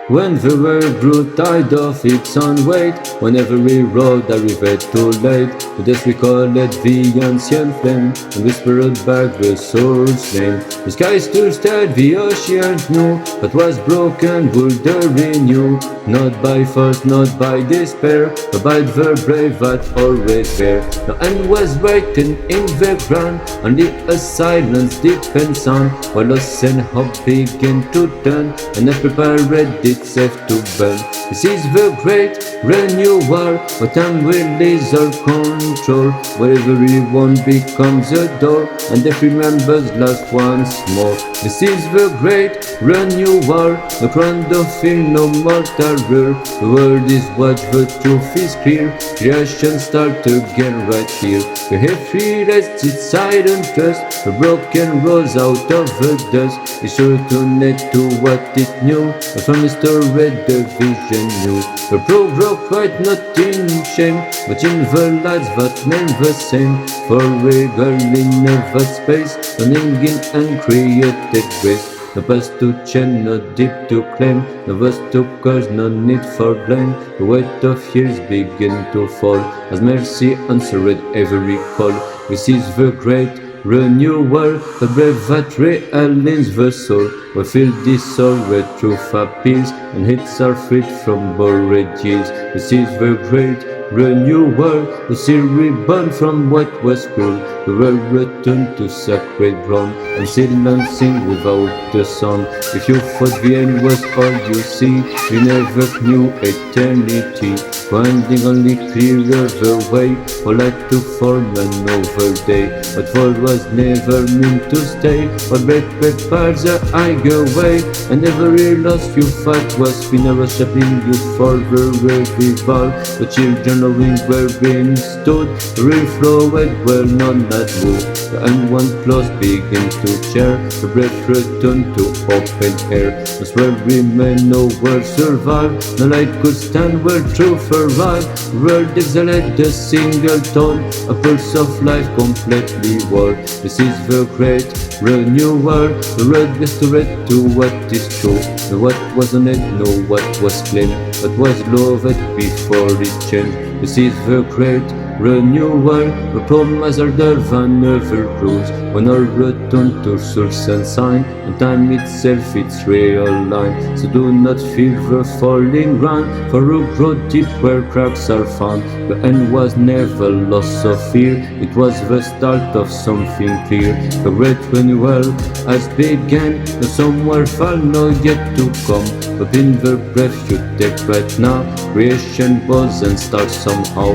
When the world grew tired of its own weight, when every road arrived too late, with us we called the ancient flame, and whispered back the soul's name. The sky still stared, the ocean knew, but was broken would the renew. Not by force, not by despair, but by the brave that always bear. No end was waiting in the ground, only a silence deepens on, while loss and hope begin to turn, and I prepared itself to burn. This is the great renewal, where time release our control, where everyone becomes a door, and every remembers last once more. This is the great renewal, the ground of fear no more terror. The world is watched, the truth is clear. Creation start again right here. The heavy rests its silent trust. The broken rose out of the dust. It's sure to net to what it knew. The from Mr. Red the vision knew. The pro broke right not in shame, but in the lights that name the same. For a girl in never space, running in uncreated grace. No past to change, no deep to claim, no words to curse, no need for blame. The weight of years begin to fall, as mercy answered every call. This is the great renewal, the brave that realigns the soul. We feel this soul where truth appears, and hits are freed from buried years. This is the great renewal, the sea reborn from what was cruel. The world returned to sacred ground, and silence sing without the sound. If you thought the end was all you see, you never knew eternity. Finding only clearer the way for light to form another day. But fall was never meant to stay, but break prepares the higher way. And every loss you fight was funeral shaping you for the revival. The children knowing wherein stood, the real flowed where none had moved. The unwanted close begin to share, the breath returned to open air. As where remain no world survived, no light could stand where truth arrived. The world exhaled a single tone, a pulse of life completely warped. This is the great renewal, the road restored to what is true. No what was on it, no what was claimed, but was loved before it changed. This is the great renewal, the promise are there than ever proves. When all return to source and sign, and time itself its real line. So do not fear the falling ground, for a road deep where cracks are found. The end was never loss of fear, it was the start of something clear. The great renewal has begun, no somewhere far no yet to come. But in the breath you take right now, creation was and starts somehow.